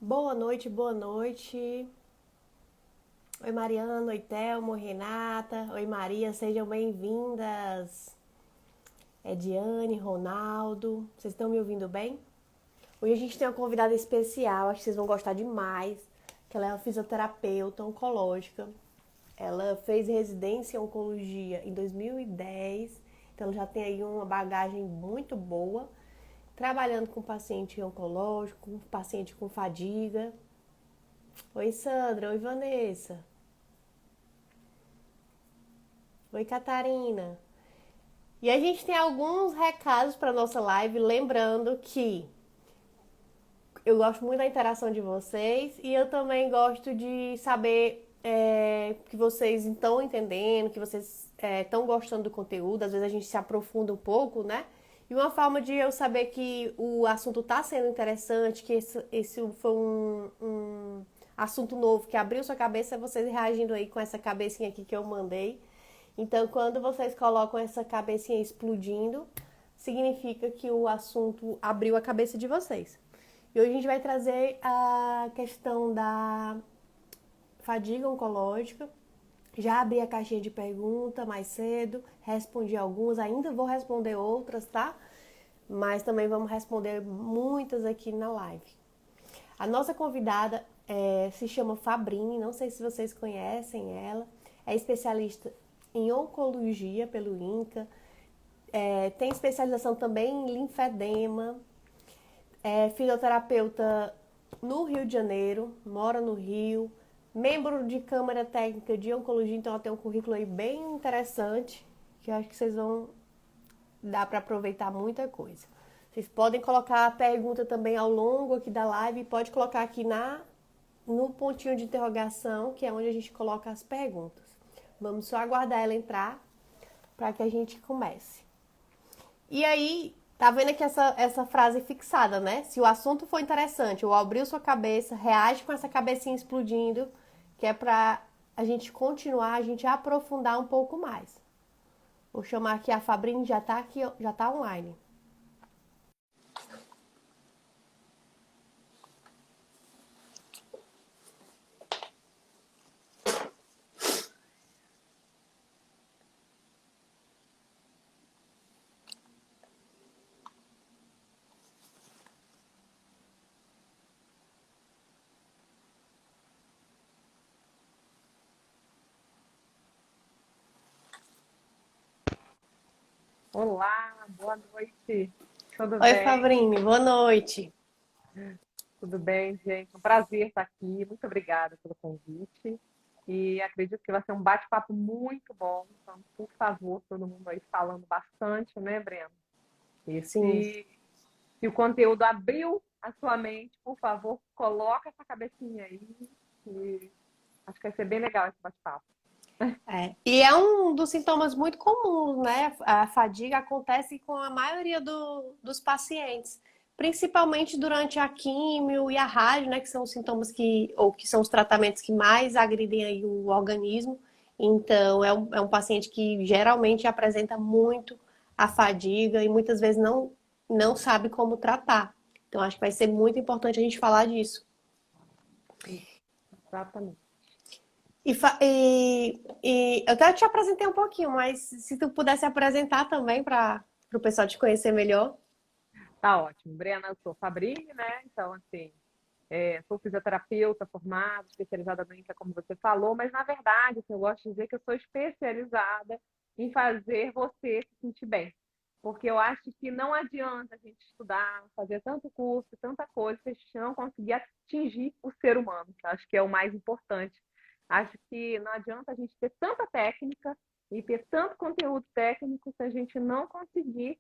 Boa noite, boa noite. Oi, Mariana, oi, Thelma, oi, Renata, oi, Maria, sejam bem-vindas. Ediane, Ronaldo, vocês estão me ouvindo bem? Hoje a gente tem uma convidada especial, acho que vocês vão gostar demais, que ela é uma fisioterapeuta oncológica. Ela fez residência em oncologia em 2010, então ela já tem aí uma bagagem muito boa, trabalhando com paciente oncológico, com paciente com fadiga. Oi, Sandra, oi, Vanessa. Oi, Catarina. E a gente tem alguns recados para nossa live, lembrando que eu gosto muito da interação de vocês e eu também gosto de saber que vocês estão entendendo, que vocês estão gostando do conteúdo. Às vezes a gente se aprofunda um pouco, né? E uma forma de eu saber que o assunto está sendo interessante, que esse foi um assunto novo que abriu sua cabeça, é vocês reagindo aí com essa cabecinha aqui que eu mandei. Então, quando vocês colocam essa cabecinha explodindo, significa que o assunto abriu a cabeça de vocês. E hoje a gente vai trazer a questão da fadiga oncológica. Já abri a caixinha de pergunta mais cedo, respondi algumas, ainda vou responder outras, tá? Mas também vamos responder muitas aqui na live. A nossa convidada se chama Fabrini, não sei se vocês conhecem ela, é especialista em oncologia pelo INCA, tem especialização também em linfedema, é fisioterapeuta no Rio de Janeiro, mora no Rio, membro de Câmara Técnica de Oncologia, então ela tem um currículo aí bem interessante, que eu acho que vocês vão dar para aproveitar muita coisa. Vocês podem colocar a pergunta também ao longo aqui da live, pode colocar aqui no pontinho de interrogação, que é onde a gente coloca as perguntas. Vamos só aguardar ela entrar para que a gente comece. E aí, tá vendo aqui essa frase fixada, né? Se o assunto for interessante ou abriu sua cabeça, reage com essa cabecinha explodindo, que é pra a gente continuar, a gente aprofundar um pouco mais. Vou chamar aqui a Fabrini, já tá aqui, já tá online. Olá, boa noite. Tudo Oi, bem? Fabrini, boa noite. Tudo bem, gente? Um prazer estar aqui. Muito obrigada pelo convite. E acredito que vai ser um bate-papo muito bom. Então, por favor, todo mundo aí falando bastante, né, Breno? E Sim. se o conteúdo abriu a sua mente, por favor, coloca essa cabecinha aí. E acho que vai ser bem legal esse bate-papo. E é um dos sintomas muito comuns, né? A fadiga acontece com a maioria dos pacientes, principalmente durante a químio e a rádio, né? Que são os sintomas ou que são os tratamentos que mais agridem aí o organismo. Então, é um paciente que geralmente apresenta muito a fadiga e muitas vezes não sabe como tratar. Então, acho que vai ser muito importante a gente falar disso. Exatamente. Eu até te apresentei um pouquinho, mas se tu pudesse apresentar também para o pessoal te conhecer melhor. Tá ótimo. Brena, eu sou Fabrini, né? Então, assim, sou fisioterapeuta formada, especializada no INCA, como você falou, mas na verdade, assim, eu gosto de dizer que eu sou especializada em fazer você se sentir bem. Porque eu acho que não adianta a gente estudar, fazer tanto curso, tanta coisa, se a gente não conseguir atingir o ser humano, que eu acho que é o mais importante. Acho que não adianta a gente ter tanta técnica e ter tanto conteúdo técnico se a gente não conseguir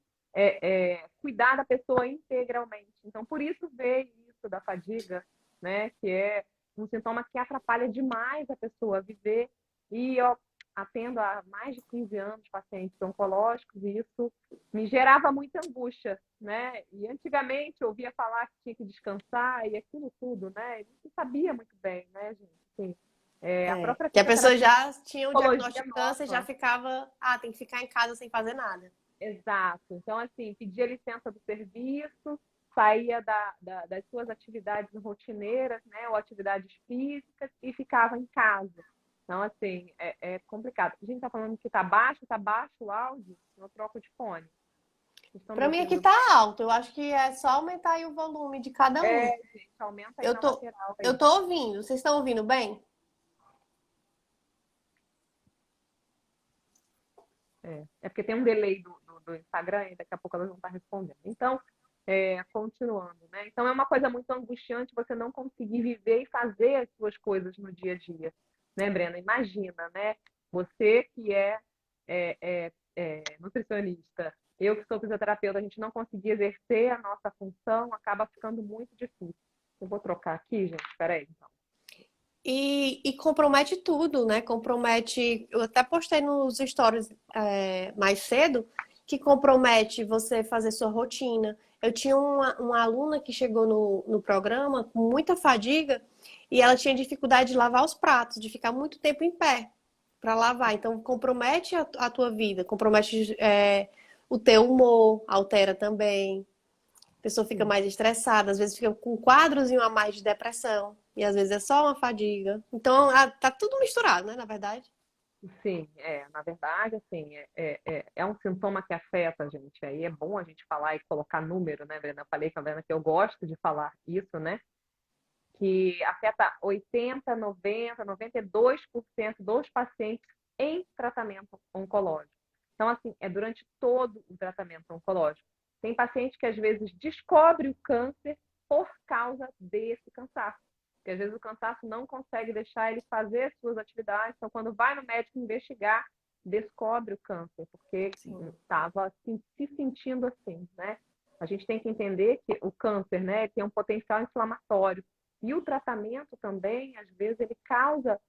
cuidar da pessoa integralmente. Então, por isso veio isso da fadiga, né, que é um sintoma que atrapalha demais a pessoa a viver. E eu atendo há mais de 15 anos pacientes oncológicos e isso me gerava muita angústia, né? E antigamente eu ouvia falar que tinha que descansar e aquilo tudo, né? E não sabia muito bem, né, gente? Assim, a própria Que a pessoa fisioterapia, já tinha o psicologia diagnóstico de câncer e já nova. ficava, tem que ficar em casa sem fazer nada. Exato. Então, assim, pedia licença do serviço, saía das suas atividades rotineiras, né, ou atividades físicas e ficava em casa. Então, assim, é complicado. A gente está falando que tá baixo o áudio, eu troco de fone. Vocês estão me Pra mim aqui ouvindo? tá alto. Eu acho que é só aumentar aí o volume de cada um. Gente, aumenta aí Eu na tô, lateral eu aí. tô ouvindo. Vocês estão ouvindo bem? É porque tem um delay do Instagram e daqui a pouco elas vão estar respondendo. Então, continuando, né? Então, é uma coisa muito angustiante você não conseguir viver e fazer as suas coisas no dia a dia, né, Brena? Imagina, né? Você que é nutricionista, eu que sou fisioterapeuta, a gente não conseguir exercer a nossa função, acaba ficando muito difícil. Eu vou trocar aqui, gente, peraí, então. E compromete tudo, né? Compromete. Eu até postei nos stories mais cedo que compromete você fazer sua rotina. Eu tinha uma aluna que chegou no programa com muita fadiga e ela tinha dificuldade de lavar os pratos, de ficar muito tempo em pé para lavar. Então, compromete a tua vida, compromete o teu humor, altera também. A pessoa fica Sim. mais estressada, às vezes fica com um quadrozinho a mais de depressão. E às vezes é só uma fadiga. Então, tá tudo misturado, né, na verdade? Sim, na verdade, assim, é um sintoma que afeta a gente. Aí é bom a gente falar e colocar número, né, Brena? Eu falei com a Brena que eu gosto de falar isso, né? Que afeta 80, 90, 92% dos pacientes em tratamento oncológico. Então, assim, é durante todo o tratamento oncológico. Tem paciente que às vezes descobre o câncer por causa desse cansaço. Porque às vezes o cansaço não consegue deixar ele fazer as suas atividades. Então, quando vai no médico investigar, descobre o câncer, porque Sim. estava se sentindo assim, né? A gente tem que entender que o câncer, né, tem um potencial inflamatório. E o tratamento também, às vezes, ele causa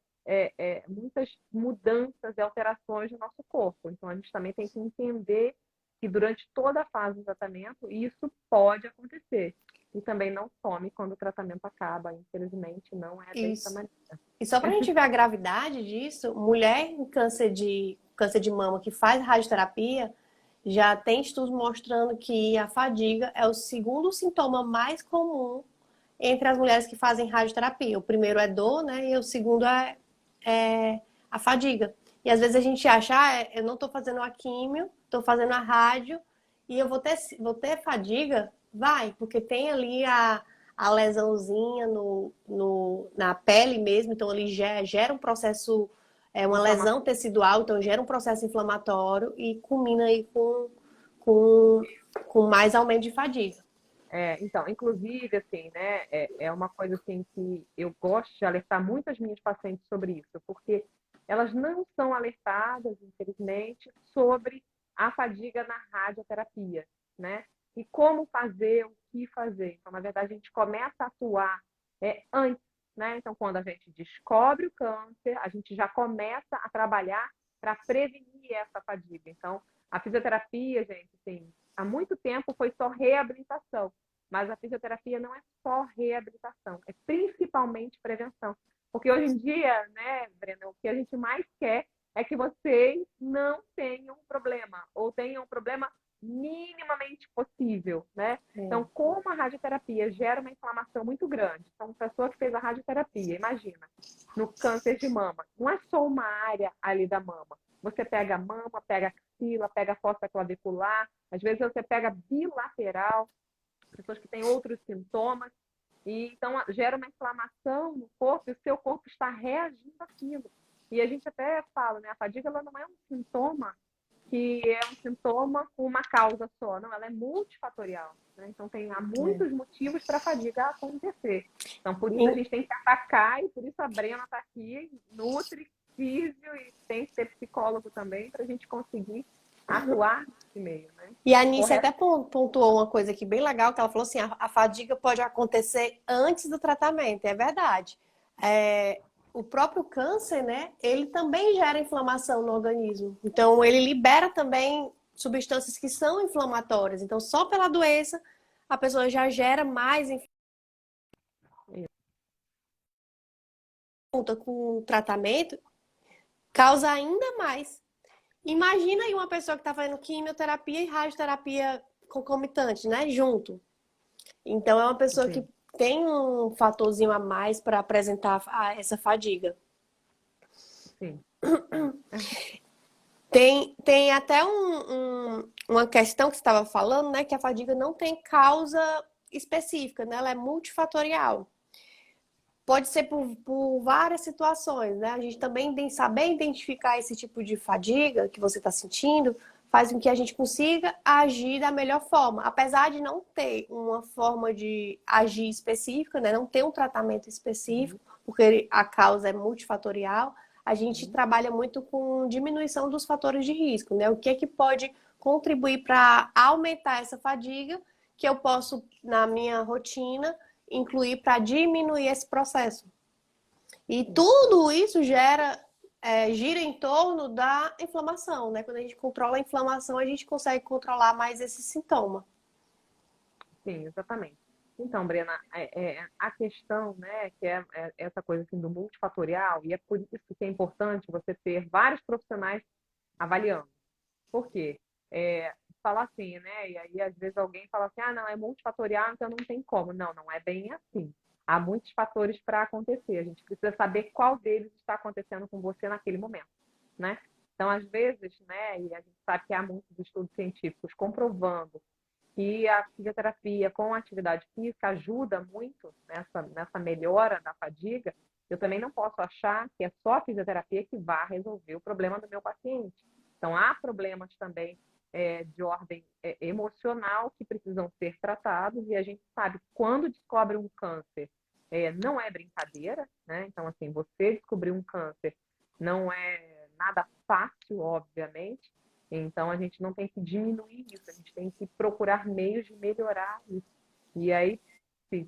muitas mudanças e alterações no nosso corpo. Então, a gente também tem que entender que durante toda a fase do tratamento, isso pode acontecer. E também não some quando o tratamento acaba. Infelizmente, não é dessa Isso. maneira. E só pra gente ver a gravidade disso, mulher em câncer de mama que faz radioterapia, já tem estudos mostrando que a fadiga é o segundo sintoma mais comum entre as mulheres que fazem radioterapia. O primeiro é dor, né? E o segundo é a fadiga. E às vezes a gente acha, eu não estou fazendo a químio, estou fazendo a rádio e eu vou ter fadiga? Vai, porque tem ali a lesãozinha na pele mesmo, então ele gera um processo, uma lesão tecidual, então gera um processo inflamatório e culmina aí com, com mais aumento de fadiga. Então, inclusive, assim, né, é uma coisa assim que eu gosto de alertar muitas minhas pacientes sobre isso, porque elas não são alertadas, infelizmente, sobre a fadiga na radioterapia, né? E como fazer, o que fazer. Então, na verdade, a gente começa a atuar antes, né? Então, quando a gente descobre o câncer, a gente já começa a trabalhar para prevenir essa fadiga. Então, a fisioterapia, gente, assim, há muito tempo foi só reabilitação. Mas a fisioterapia não é só reabilitação, é principalmente prevenção. Porque hoje em dia, né, Brena, o que a gente mais quer é que vocês não tenham um problema, ou tenham um problema minimamente possível, né? Então, como a radioterapia gera uma inflamação muito grande, então, a pessoa que fez a radioterapia, imagina, no câncer de mama, não é só uma área ali da mama. Você pega a mama, pega a axila, pega a fossa clavicular, às vezes você pega bilateral, pessoas que têm outros sintomas, e então gera uma inflamação no corpo e o seu corpo está reagindo àquilo. E a gente até fala, né? A fadiga ela não é um sintoma que é um sintoma com uma causa só, não, ela é multifatorial. Né? Então há muitos motivos para a fadiga acontecer. Então por isso a gente tem que atacar e por isso a Brena está aqui, nutri, físio e tem que ter psicólogo também para a gente conseguir atuar nesse meio, né? E a Anice até pontuou uma coisa aqui bem legal, que ela falou assim, a fadiga pode acontecer antes do tratamento, é verdade. O próprio câncer, né, ele também gera inflamação no organismo. Então, ele libera também substâncias que são inflamatórias. Então, só pela doença, a pessoa já gera mais com o tratamento, causa ainda mais. Imagina aí uma pessoa que está fazendo quimioterapia e radioterapia concomitante, né? Junto. Então, é uma pessoa que Sim, tem um fatorzinho a mais para apresentar essa fadiga. sim. É, Tem até uma questão que você estava falando, né? Que a fadiga não tem causa específica, né? Ela é multifatorial. Pode ser por várias situações, né? A gente também tem saber identificar esse tipo de fadiga que você está sentindo, faz com que a gente consiga agir da melhor forma. Apesar de não ter uma forma de agir específica, né? Não ter um tratamento uhum, específico, porque a causa é multifatorial, a gente uhum, trabalha muito com diminuição dos fatores de risco, né? O que é que pode contribuir para aumentar essa fadiga que eu posso, na minha rotina, incluir para diminuir esse processo. E sim. tudo isso gira em torno da inflamação, né? Quando a gente controla a inflamação, a gente consegue controlar mais esse sintoma. Sim, exatamente. Então, Brena, a questão, né, que é essa coisa assim, do multifatorial, e é por isso que é importante você ter vários profissionais avaliando. Por quê? Falar assim, né, e aí às vezes alguém fala assim, ah, não, é multifatorial, então não tem como. Não, não é bem assim. Há muitos fatores para acontecer. A gente precisa saber qual deles está acontecendo com você naquele momento, né? Então, às vezes, né, e a gente sabe que há muitos estudos científicos comprovando que a fisioterapia com a atividade física ajuda muito nessa melhora da fadiga, eu também não posso achar que é só a fisioterapia que vai resolver o problema do meu paciente. Então, há problemas também de ordem emocional que precisam ser tratados, e a gente sabe que quando descobre um câncer, não é brincadeira, né? Então, assim, você descobrir um câncer não é nada fácil, obviamente, então, a gente não tem que diminuir isso, a gente tem que procurar meios de melhorar isso. E aí, se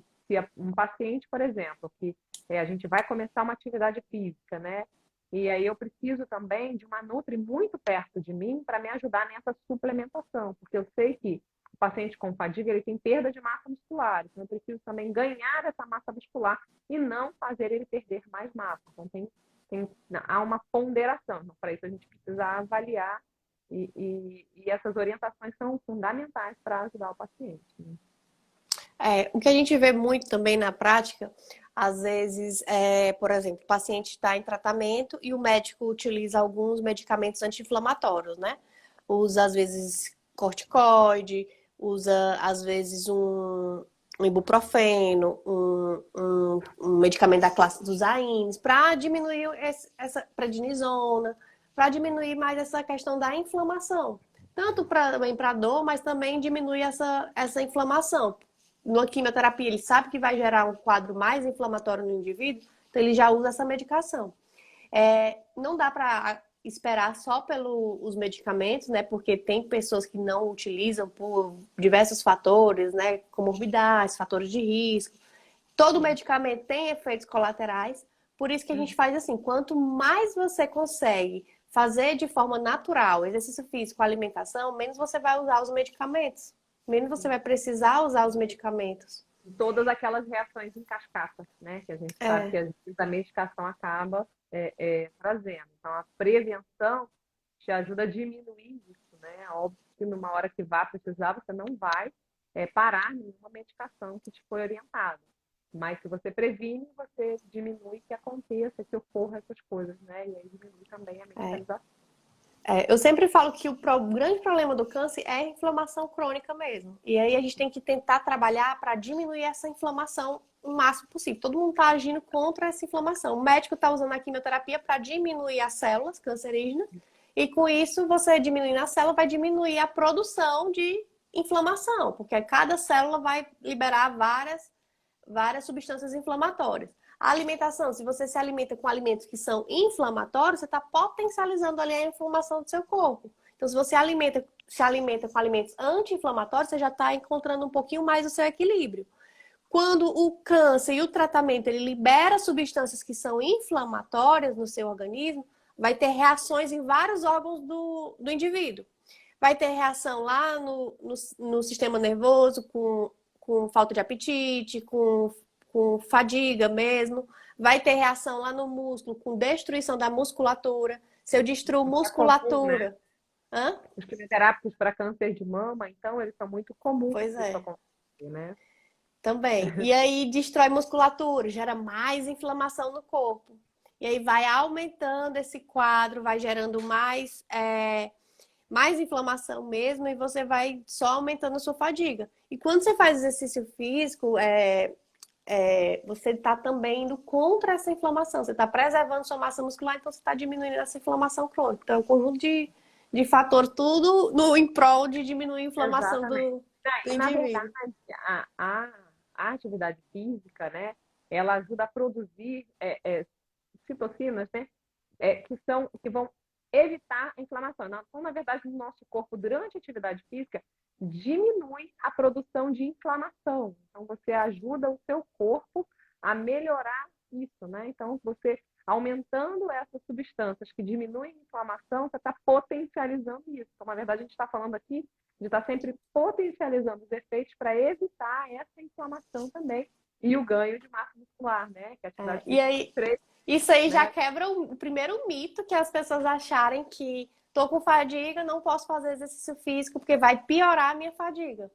um paciente, por exemplo, que a gente vai começar uma atividade física, né? E aí eu preciso também de uma nutri muito perto de mim para me ajudar nessa suplementação, porque eu sei que o paciente com fadiga ele tem perda de massa muscular, então eu preciso também ganhar essa massa muscular e não fazer ele perder mais massa. Então há uma ponderação. Então, para isso a gente precisa avaliar e essas orientações são fundamentais para ajudar o paciente, né? O que a gente vê muito também na prática, às vezes, por exemplo, o paciente está em tratamento e o médico utiliza alguns medicamentos anti-inflamatórios, né? Usa, às vezes, corticoide, usa, às vezes, um ibuprofeno, um medicamento da classe dos AINES, para diminuir essa prednisona, para diminuir mais essa questão da inflamação. Tanto também para dor, mas também diminui essa inflamação. Na quimioterapia, ele sabe que vai gerar um quadro mais inflamatório no indivíduo, então ele já usa essa medicação. Não dá para esperar só pelos medicamentos, né? Porque tem pessoas que não utilizam por diversos fatores, né? Comorbidades, fatores de risco. Todo Sim. medicamento tem efeitos colaterais, por isso que a gente faz assim: quanto mais você consegue fazer de forma natural, exercício físico, alimentação, menos você vai usar os medicamentos, menos você vai precisar usar os medicamentos. E todas aquelas reações em cascata, né? Que a gente sabe que É, às vezes a medicação acaba trazendo. Então, a prevenção te ajuda a diminuir isso, né? Óbvio que numa hora que vá precisar, você não vai parar nenhuma medicação que te foi orientada. Mas se você previne, você diminui que aconteça, que ocorra essas coisas, né? E aí diminui também a é. medicalização. Eu sempre falo que o grande problema do câncer é a inflamação crônica mesmo. E aí a gente tem que tentar trabalhar para diminuir essa inflamação o máximo possível. Todo mundo está agindo contra essa inflamação. O médico está usando a quimioterapia para diminuir as células cancerígenas. E com isso, você diminuindo a célula, vai diminuir a produção de inflamação, porque cada célula vai liberar várias substâncias inflamatórias. A alimentação, se você se alimenta com alimentos que são inflamatórios, você está potencializando ali a inflamação do seu corpo. Então, se você se alimenta com alimentos anti-inflamatórios, você já está encontrando um pouquinho mais o seu equilíbrio. Quando o câncer e o tratamento ele libera substâncias que são inflamatórias no seu organismo, vai ter reações em vários órgãos do indivíduo. Vai ter reação lá no sistema nervoso, com falta de apetite, com fadiga mesmo. Vai ter reação lá no músculo, com destruição da musculatura. Se eu destruo Isso é comum, né? musculatura. Hã? Os quimioterápicos para câncer de mama, então, eles são muito comuns Pois disso é. acontecer, né? Também. E aí destrói musculatura, gera mais inflamação no corpo. E aí vai aumentando esse quadro, vai gerando mais inflamação mesmo, e você vai só aumentando a sua fadiga. E quando você faz exercício físico, você está também indo contra essa inflamação. Você está preservando sua massa muscular, então você está diminuindo essa inflamação crônica. Então, é um conjunto de fatores, tudo em prol de diminuir a inflamação Exatamente. do Na verdade, indivíduo. a atividade física, né, ela ajuda a produzir citocinas, né, que vão evitar a inflamação. Então, na verdade, no nosso corpo, durante a atividade física, diminui a produção de inflamação. Então, você ajuda o seu corpo a melhorar isso, né? Então, você aumentando essas substâncias que diminuem a inflamação, você está potencializando isso. Então, na verdade, a gente está falando aqui de estar sempre potencializando os efeitos para evitar essa inflamação também. E o ganho de massa muscular, né? Que a atividade E física aí, treina, isso aí já né? quebra o primeiro mito que as pessoas acharem que tô com fadiga, não posso fazer exercício físico porque vai piorar a minha fadiga.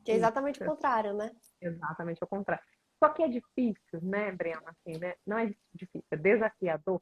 Que é exatamente o Isso, contrário, né? exatamente ao contrário. Só que é difícil, né, Breno? Assim, né? Não é difícil, é desafiador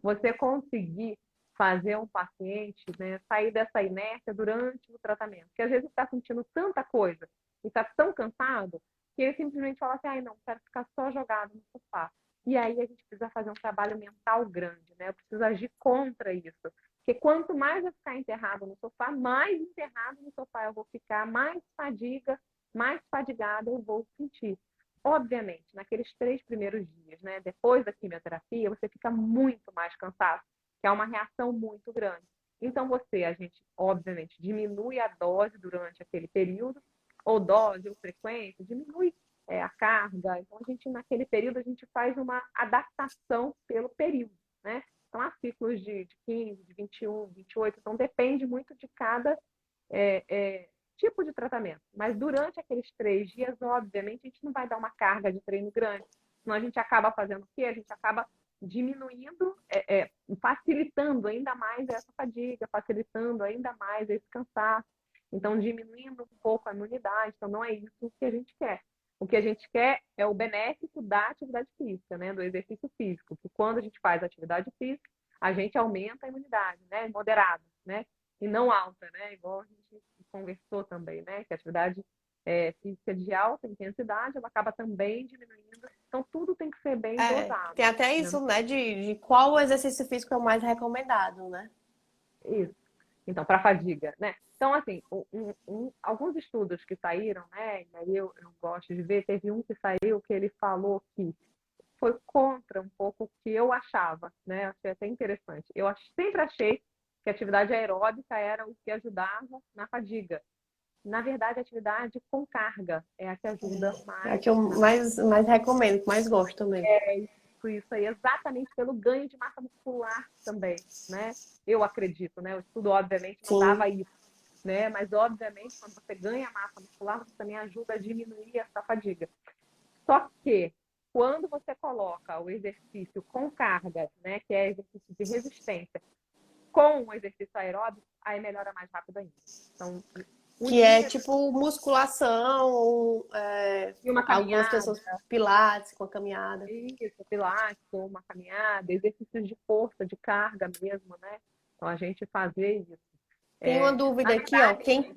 você conseguir fazer um paciente, né, sair dessa inércia durante o tratamento. Porque às vezes está sentindo tanta coisa e está tão cansado que ele simplesmente fala assim, ai, não, quero ficar só jogado no sofá. E aí a gente precisa fazer um trabalho mental grande, né? Eu preciso agir contra isso. Porque quanto mais eu ficar enterrado no sofá, mais enterrado no sofá eu vou ficar, mais fadiga, mais fadigada eu vou sentir. Obviamente, naqueles 3 primeiros dias, né, depois da quimioterapia, você fica muito mais cansado, que é uma reação muito grande. Então, a gente, obviamente, diminui a dose durante aquele período, ou dose, ou frequência, diminui a carga. Então, naquele período, a gente faz uma adaptação pelo período, né? Então, há ciclos de 15, de 21, 28, então depende muito de cada é, é, tipo de tratamento. Mas durante aqueles 3 dias, obviamente, a gente não vai dar uma carga de treino grande. Senão a gente acaba fazendo o quê? A gente acaba diminuindo, facilitando ainda mais essa fadiga, facilitando ainda mais esse cansaço. Então, diminuindo um pouco a imunidade. Então, não é isso que a gente quer. O que a gente quer é o benéfico da atividade física, né? Do exercício físico. Que quando a gente faz atividade física, a gente aumenta a imunidade, né? Moderada, né? E não alta, né? Igual a gente conversou também, né? Que a atividade física de alta intensidade, ela acaba também diminuindo. Então, tudo tem que ser bem dosado, Tem até né? isso, né, de qual exercício físico é o mais recomendado, né? Isso. Então, para fadiga, né? Então, assim, alguns estudos que saíram, né? E aí eu gosto de ver, teve um que saiu que ele falou que foi contra um pouco o que eu achava, né? Achei até interessante. Sempre achei que a atividade aeróbica era o que ajudava na fadiga. Na verdade, a atividade com carga é a que ajuda É a mais que eu na mais recomendo, que mais gosto também. isso aí, exatamente pelo ganho de massa muscular também, né? Eu acredito, né? O estudo, obviamente, não Sim. dava isso, né? Mas, obviamente, quando você ganha massa muscular, você também ajuda a diminuir essa fadiga. Só que, quando você coloca o exercício com carga, né? Que é exercício de resistência, com o exercício aeróbico, aí melhora mais rápido ainda. Então, Que é unir tipo musculação, e uma algumas caminhada, pessoas pilates com a caminhada. isso, pilates, uma caminhada, exercícios de força, de carga mesmo, né? Então, a gente fazer isso. Tem uma Na dúvida aqui, ó. verdade,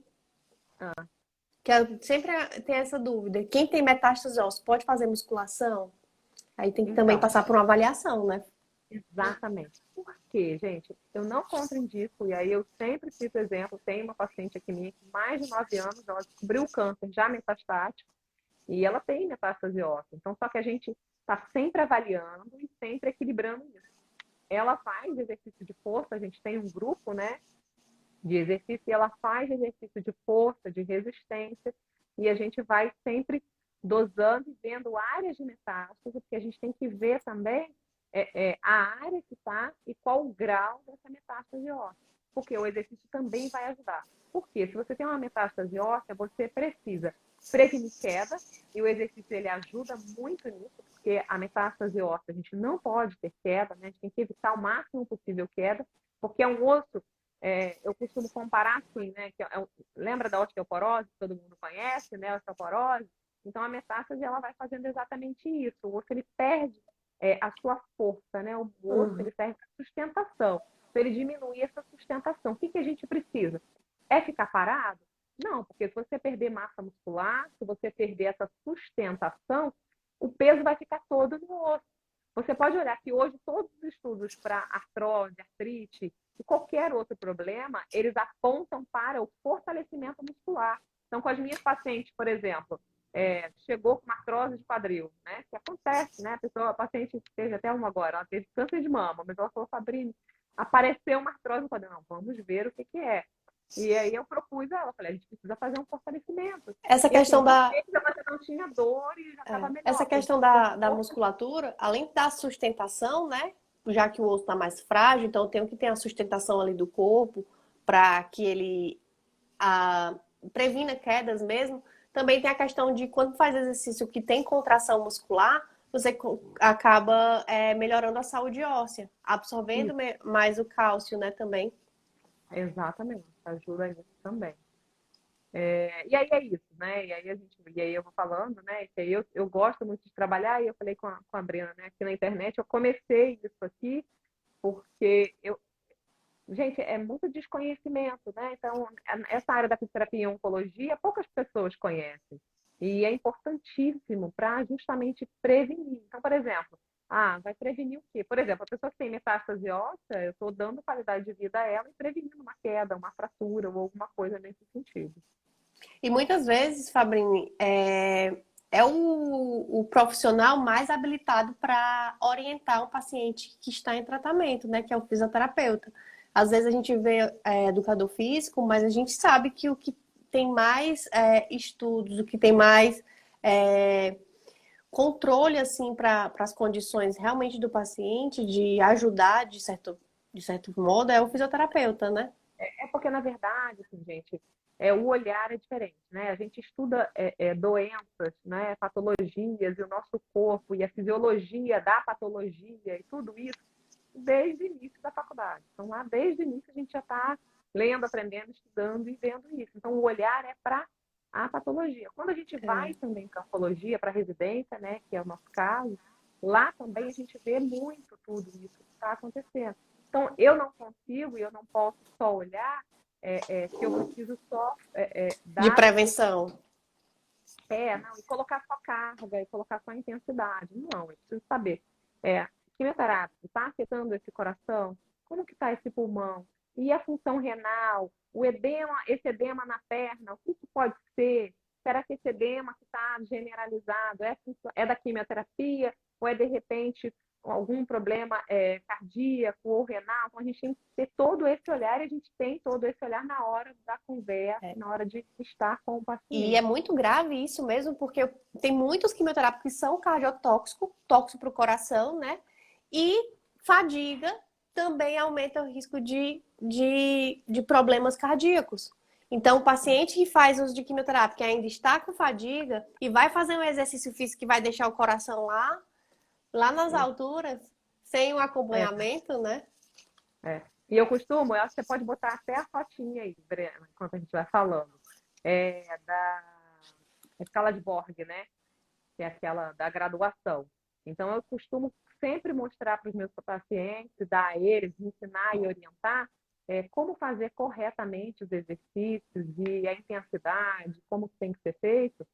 Sempre tem essa dúvida. Quem tem metástase óssea pode fazer musculação? Aí tem que também então, passar por uma avaliação, né? exatamente. Por quê, gente? Eu não contraindico, e aí eu sempre cito exemplo, tem uma paciente aqui minha com mais de 9 anos, ela descobriu o câncer já metastático, e ela tem metástase óssea. Então, só que a gente está sempre avaliando e sempre equilibrando isso. Ela faz exercício de força, a gente tem um grupo, né, de exercício, e ela faz exercício de força, de resistência, e a gente vai sempre dosando e vendo áreas de metástase, porque a gente tem que ver também a área que está e qual o grau dessa metástase óssea, porque o exercício também vai ajudar. Porque se você tem uma metástase óssea, você precisa prevenir queda, e o exercício ele ajuda muito nisso, porque a metástase óssea, a gente não pode ter queda, né? A gente tem que evitar o máximo possível queda, porque é um osso eu costumo comparar assim, né? Lembra da osteoporose, que todo mundo conhece, né? A osteoporose. Então, a metástase, ela vai fazendo exatamente isso. O osso, ele perde a sua força, né? O osso, Uhum. ele serve para sustentação. Então, ele diminui essa sustentação. O que que a gente precisa? É ficar parado? Não, porque se você perder massa muscular, se você perder essa sustentação, o peso vai ficar todo no osso. Você pode olhar que hoje todos os estudos para artrose, artrite e qualquer outro problema, eles apontam para o fortalecimento muscular. Então, com as minhas pacientes, por exemplo, chegou com uma artrose de quadril, né? Que acontece, né? A paciente teve até uma agora, ela teve câncer de mama, mas ela falou, Fabrício, apareceu uma artrose no quadril. Não, vamos ver o que que é. E aí eu propus a ela, falei, a gente precisa fazer um fortalecimento. Essa E assim, questão uma da, vez você não tinha dor e já estava essa melhor. Foi questão da musculatura, além da sustentação, né? Já que o osso está mais frágil, então eu tenho que ter a sustentação ali do corpo para que ele a, previna quedas mesmo. Também tem a questão de quando faz exercício que tem contração muscular, você acaba melhorando a saúde óssea, absorvendo isso, mais o cálcio, né, também. exatamente, ajuda nisso também. E aí é isso, né? E aí eu vou falando, né? Que aí eu gosto muito de trabalhar, e eu falei com a Brena, né? Aqui na internet, eu comecei isso aqui porque gente, é muito desconhecimento, né? Então, essa área da fisioterapia e oncologia, poucas pessoas conhecem. E é importantíssimo para justamente prevenir. Então, por exemplo, vai prevenir o quê? Por exemplo, a pessoa que tem metástase óssea, eu estou dando qualidade de vida a ela e prevenindo uma queda, uma fratura ou alguma coisa nesse sentido. E muitas vezes, Fabrini, é o profissional mais habilitado para orientar um paciente que está em tratamento, né? Que é o fisioterapeuta. Às vezes a gente vê educador físico, mas a gente sabe que o que tem mais estudos, o que tem mais controle assim para as condições realmente do paciente, de ajudar de certo modo, é o fisioterapeuta, né? Porque, na verdade, assim, gente, o olhar é diferente, né? A gente estuda doenças, né, patologias, e o nosso corpo, e a fisiologia da patologia, e tudo isso, desde o início da faculdade. Então, lá, desde o início, a gente já está lendo, aprendendo, estudando e vendo isso. Então, o olhar é para a patologia. Quando a gente vai É. também para a oncologia, para a residência, né, que é o nosso caso, lá também a gente vê muito tudo isso que está acontecendo. Então, eu não consigo e eu não posso só olhar que eu preciso só De dar prevenção. não, e colocar só carga, e colocar só intensidade. Não, eu preciso saber. Quimioterápico está afetando esse coração? Como que está esse pulmão? E a função renal? O edema, esse edema na perna, o que, que pode ser? Será que esse edema que está generalizado é da quimioterapia? Ou é, de repente, algum problema cardíaco ou renal? Então, a gente tem que ter todo esse olhar, e a gente tem todo esse olhar na hora da conversa, É. na hora de estar com o E é paciente. muito grave isso mesmo, porque tem muitos quimioterápicos que são cardiotóxicos, tóxicos para o coração, né? E fadiga também aumenta o risco de problemas cardíacos. Então, o paciente que faz uso de quimioterapia, que ainda está com fadiga, e vai fazer um exercício físico que vai deixar o coração lá nas alturas, sem o É, acompanhamento, né? E eu costumo, eu acho que você pode botar até a fotinha aí, Brena, enquanto a gente vai falando, da escala de Borg, né? Que é aquela da graduação. Então, eu costumo sempre mostrar para os meus pacientes, dar a eles, ensinar e orientar como fazer corretamente os exercícios e a intensidade, como tem que ser feito,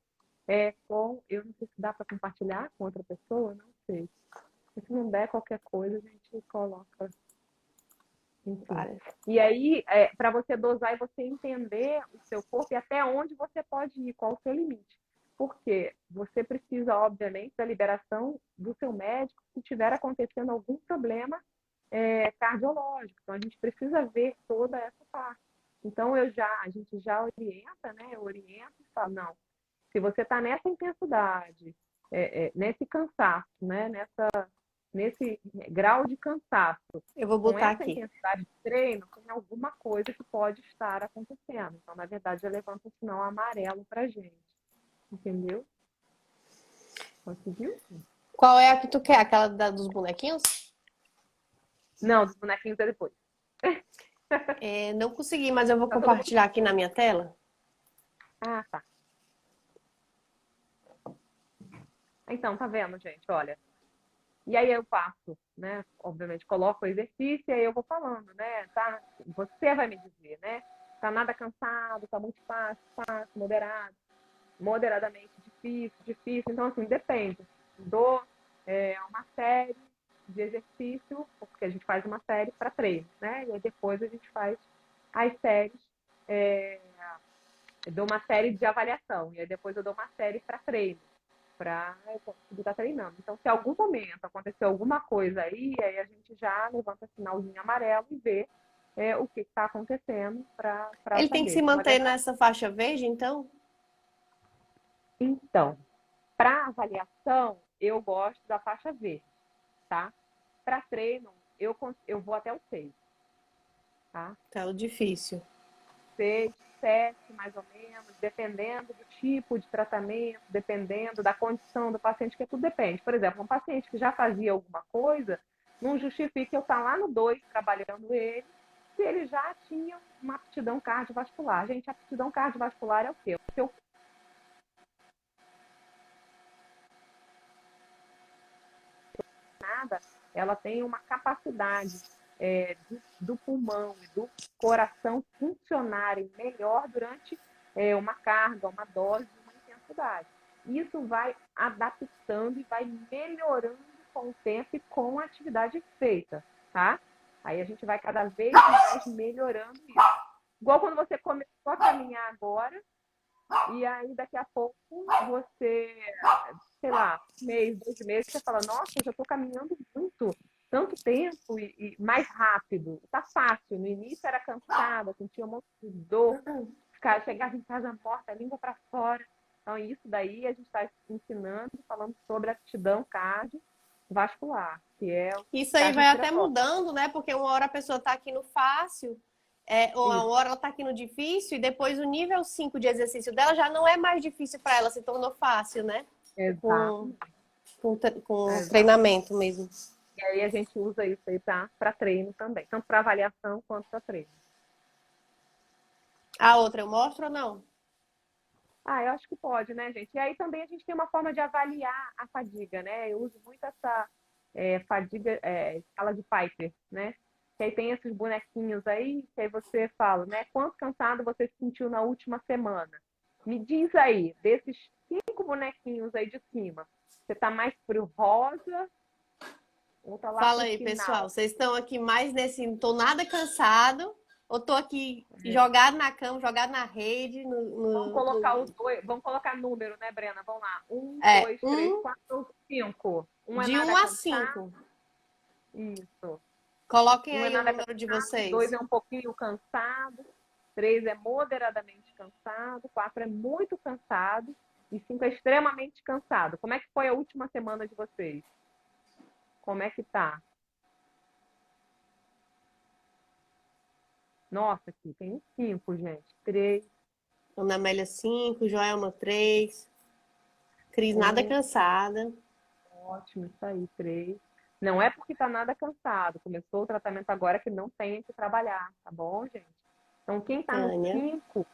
eu não sei se dá para compartilhar com outra pessoa, não sei. Se não der qualquer coisa, a gente coloca. Enfim. E aí, para você dosar e você entender o seu corpo e até onde você pode ir, qual o seu limite. Porque você precisa, obviamente, da liberação do seu médico se tiver acontecendo algum problema cardiológico. Então, a gente precisa ver toda essa parte. Então, a gente já orienta, né? Eu oriento e falo, não, se você está nessa intensidade, nesse cansaço, né? Nesse grau de cansaço, Eu vou com botar essa aqui. intensidade de treino, tem alguma coisa que pode estar acontecendo. Então, na verdade, já levanta um sinal amarelo para a gente. Entendeu? Conseguiu? Qual é a que tu quer? Aquela dos bonequinhos? Não, dos bonequinhos é depois. Não consegui, mas eu vou Tá todo mundo. compartilhar aqui na minha tela. Ah, tá. Então, tá vendo, gente? Olha. E aí eu passo, né? Obviamente, coloco o exercício e aí eu vou falando, né? Tá? Você vai me dizer, né? Tá nada cansado, tá muito fácil, fácil, moderado, moderadamente difícil, difícil. Então, assim, depende. Dou uma série de exercício, porque a gente faz uma série para treino, né? E aí depois a gente faz as séries, é, eu dou uma série de avaliação, e aí depois eu dou uma série para treino, para eu conseguir estar treinando. Então, se em algum momento aconteceu alguma coisa aí a gente já levanta sinalzinho amarelo e vê o que está acontecendo para Ele tem que saber. se Então, na manter verdade, nessa faixa verde, então? então, para avaliação, eu gosto da faixa verde, tá? Para treino, eu vou até o 6, tá? Tá, o difícil. 6, 7, mais ou menos, dependendo do tipo de tratamento, dependendo da condição do paciente, que tudo depende. Por exemplo, um paciente que já fazia alguma coisa, não justifica eu estar lá no 2 trabalhando ele, se ele já tinha uma aptidão cardiovascular. Gente, a aptidão cardiovascular é o quê? O seu nada, ela tem uma capacidade do pulmão e do coração funcionarem melhor durante uma carga, uma dose, uma intensidade. Isso vai adaptando e vai melhorando com o tempo e com a atividade feita, tá? Aí a gente vai cada vez mais melhorando isso. Igual quando você começou a caminhar agora, e aí daqui a pouco você, sei lá, um mês, 2 meses, você fala, nossa, eu já estou caminhando muito, tanto tempo e mais rápido. Tá fácil. No início era cansada, sentia um monte de dor, chegava em casa morta, a língua para fora. Então, isso daí a gente está ensinando, falando sobre aptidão cardiovascular, que é o Isso aí vai até cardiorrespiratório. mudando, né? Porque uma hora a pessoa tá aqui no fácil, ou uma Isso, hora ela tá aqui no difícil, e depois o nível 5 de exercício dela já não é mais difícil para ela, se tornou fácil, né? Com, exato, com exato. treinamento mesmo. E aí a gente usa isso aí para treino também, tanto para avaliação quanto para treino. A outra eu mostro ou não? Ah, eu acho que pode, né, gente? E aí também a gente tem uma forma de avaliar a fadiga, né? Eu uso muito essa fadiga, escala de Piper, né? Que aí tem esses bonequinhos aí, que aí você fala, né? Quanto cansado você se sentiu na última semana? Me diz aí, desses 5 bonequinhos aí de cima, você tá mais pro rosa ou tá lá Fala pro aí, pessoal. final? Vocês estão aqui mais nesse. Não tô nada cansado, ou tô aqui jogado na cama, jogado na rede, Vamos colocar número, né, Brena? Vamos lá. Um, É, dois, três, quatro, 5. Um é de nada um a cansado. 5. Isso. Coloquem Um é aí o nada número de cansado, 2 vocês. é um pouquinho cansado, 3 é moderadamente cansado, 4 é muito cansado e 5 é extremamente cansado. Como é que foi a última semana de vocês? Como é que tá? Nossa, aqui tem uns 5, gente. 3, Ana Amélia 5, Joelma 3, Cris nada 1, cansada. ótimo, isso aí, 3. Não é porque tá nada cansado. Começou o tratamento agora que não tem que trabalhar, tá bom, gente? Então, quem tá no Tânia. 5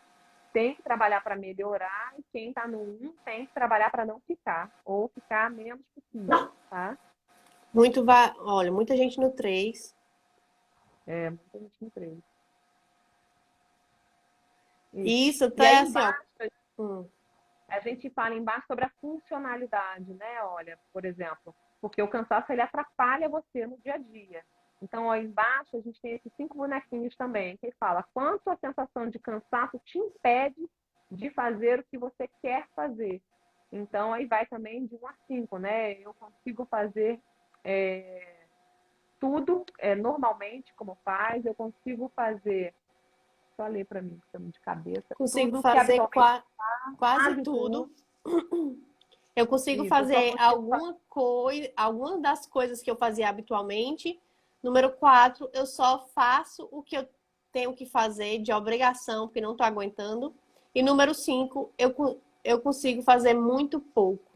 tem que trabalhar para melhorar e quem está no 1 tem que trabalhar para não ficar ou ficar menos possível, tá? Olha, muita gente no 3. Muita gente no 3. Isso. Isso E até aí assim, ó. embaixo, Hum. a gente fala embaixo sobre a funcionalidade, né? Olha, por exemplo, porque o cansaço ele atrapalha você no dia a dia. Então, ó, embaixo a gente tem esses 5 bonequinhos também, que fala quanto a sensação de cansaço te impede de fazer o que você quer fazer. Então, aí vai também de 1 a 5, né? Eu consigo fazer tudo normalmente como faz, eu consigo fazer, só ler para mim, que estamos de cabeça, Consigo tudo que fazer habitualmente quase quase tudo. tudo. Eu consigo Isso, eu só fazer consigo alguma coisa, algumas das coisas que eu fazia habitualmente. Número 4, eu só faço o que eu tenho que fazer de obrigação, porque não estou aguentando. E número 5, eu consigo fazer muito pouco.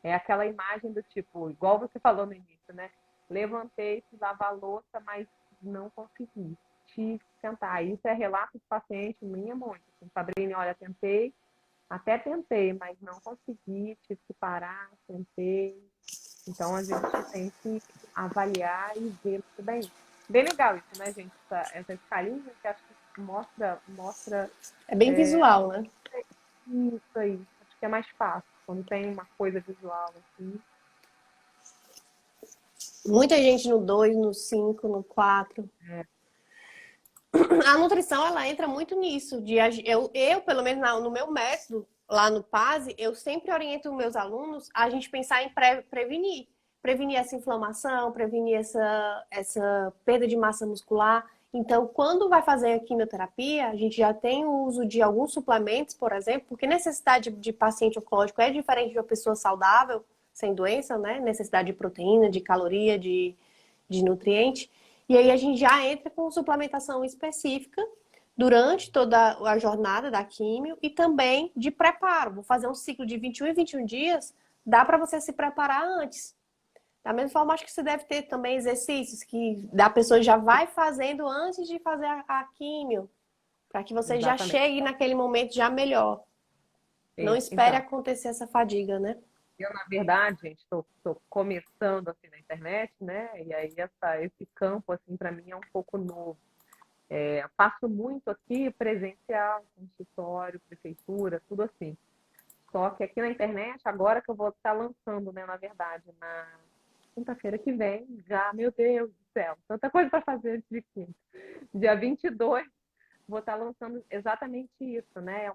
é aquela imagem do tipo, igual você falou no início, né? Levantei, fui lavar a louça, mas não consegui. Tive que sentar. Isso é relato de paciente minha muito. Assim, Fabrini, olha, tentei, Até tentei, mas não consegui, tive que parar, tentei. Então a gente tem que avaliar e ver muito bem. Bem legal isso, né, gente? Essa escalinha que acho que mostra É bem visual, né? isso aí. Acho que é mais fácil quando tem uma coisa visual assim. Muita gente no 2, no 5, no 4. É, A nutrição, ela entra muito nisso. Pelo menos no meu método, lá no PASE, eu sempre oriento meus alunos a gente pensar em prevenir. Prevenir essa inflamação, prevenir essa perda de massa muscular. Então, quando vai fazer a quimioterapia, a gente já tem o uso de alguns suplementos, por exemplo, porque necessidade de paciente oncológico é diferente de uma pessoa saudável, sem doença, né? Necessidade de proteína, de caloria, de nutriente. E aí a gente já entra com suplementação específica durante toda a jornada da químio e também de preparo. Vou fazer um ciclo de 21 e 21 dias, dá para você se preparar antes. Da mesma forma, acho que você deve ter também exercícios que a pessoa já vai fazendo antes de fazer a químio, para que você já exatamente. chegue naquele momento já melhor. Não espere Então, acontecer essa fadiga, né? eu, na verdade, gente, estou começando assim na internet, né? E aí esse campo, assim, para mim é um pouco novo. Faço muito aqui presencial, consultório, prefeitura, tudo assim. Só que aqui na internet, agora que eu vou estar lançando, né, na verdade, na quinta-feira que vem, já, meu Deus do céu, tanta coisa para fazer antes de quinta. Dia 22, vou estar lançando exatamente isso, né? É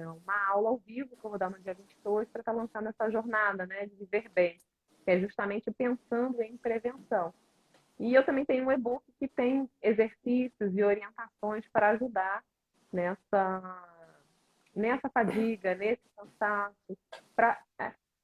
uma aula ao vivo que eu vou dar no dia 22 para estar lançando essa jornada, né, de viver bem, que é justamente pensando em prevenção. E eu também tenho um e-book que tem exercícios e orientações para ajudar nessa fadiga, nesse cansaço. Pra,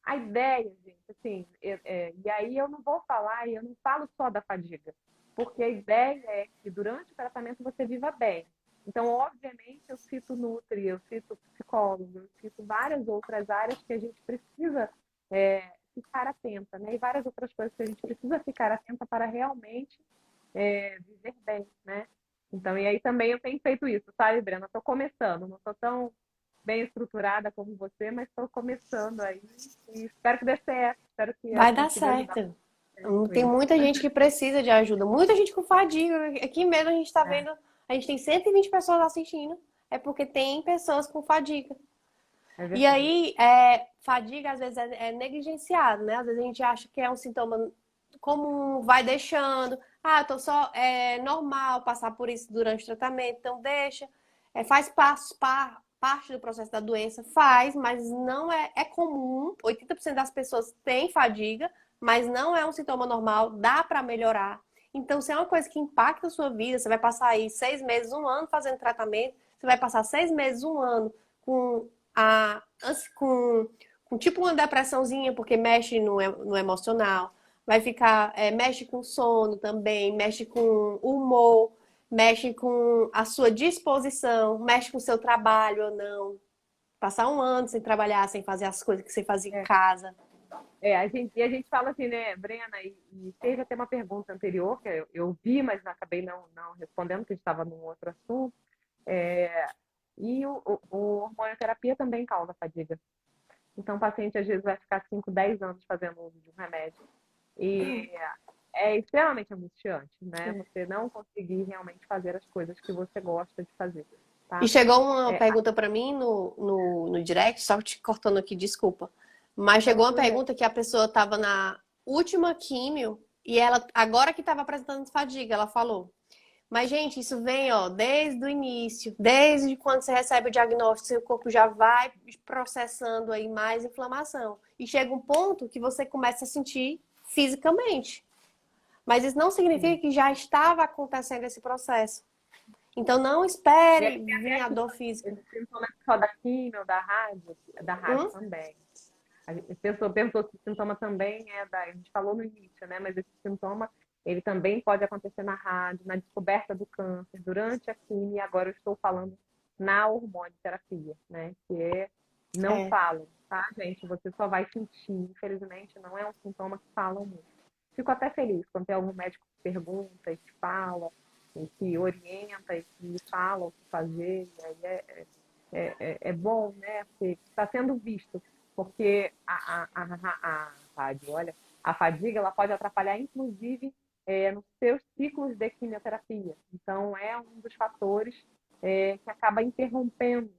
a ideia, gente, assim, e aí eu não vou falar, e eu não falo só da fadiga, porque a ideia é que durante o tratamento você viva bem. Então, obviamente, eu cito Nutri, eu cito psicólogo, eu cito várias outras áreas que a gente precisa ficar atenta, né? E várias outras coisas que a gente precisa ficar atenta para realmente viver bem, né? Então, e aí também eu tenho feito isso, sabe, Brena? Estou começando, não estou tão bem estruturada como você, mas estou começando aí e espero que dê certo, espero que eu Vai dar consiga ajudar certo. com Tem isso. muita gente que precisa de ajuda, muita gente com fadiga. Aqui mesmo a gente está É, vendo, a gente tem 120 pessoas assistindo, é porque tem pessoas com fadiga. é E verdade. aí, fadiga às vezes é negligenciado, né? Às vezes a gente acha que é um sintoma comum, vai deixando. Ah, eu tô só, é normal passar por isso durante o tratamento, então deixa. Faz parte do processo da doença, faz, mas não é comum. 80% das pessoas têm fadiga, mas não é um sintoma normal, dá para melhorar. Então, se é uma coisa que impacta a sua vida, você vai passar aí 6 meses, um ano fazendo tratamento, você vai passar 6 meses, um ano com a, com tipo uma depressãozinha, porque mexe no emocional, vai ficar, mexe com sono também, mexe com o humor, mexe com a sua disposição, mexe com o seu trabalho ou não. Passar um ano sem trabalhar, sem fazer as coisas que você fazia em É, casa. a gente fala assim, né, Brena, e teve até uma pergunta anterior que eu vi, mas acabei não respondendo, porque estava num outro assunto. É, e o hormonioterapia também causa fadiga. Então, o paciente às vezes vai ficar 5, 10 anos fazendo uso de um remédio. E é extremamente angustiante, né? Você não conseguir realmente fazer as coisas que você gosta de fazer, E tá? chegou uma É, pergunta para mim no direct, só te cortando aqui, desculpa. Mas não, chegou uma tudo bem. pergunta que a pessoa estava na última químio e ela, agora que estava apresentando fadiga, ela falou. Mas, gente, isso vem, ó, desde o início, desde quando você recebe o diagnóstico, seu corpo já vai processando aí mais inflamação. E chega um ponto que você começa a sentir fisicamente. Mas isso não significa Sim. que já estava acontecendo esse processo. Então, não E espere aí tem vir até a dor física. esse sintoma só da quimio, da rádio Hum? também. A gente pensou que o sintoma também a gente falou no início, né? Mas esse sintoma, ele também pode acontecer na rádio, na descoberta do câncer, durante a quimio, e agora eu estou falando na hormonioterapia, né? Não É. falam, tá, gente? Você só vai sentir, infelizmente, não é um sintoma que falam muito. Fico até feliz quando tem algum médico que pergunta e que fala, e que orienta e que fala o que fazer, e aí é bom, né? Porque está sendo visto, porque olha, a fadiga ela pode atrapalhar, inclusive, nos seus ciclos de quimioterapia. Então, é um dos fatores que acaba interrompendo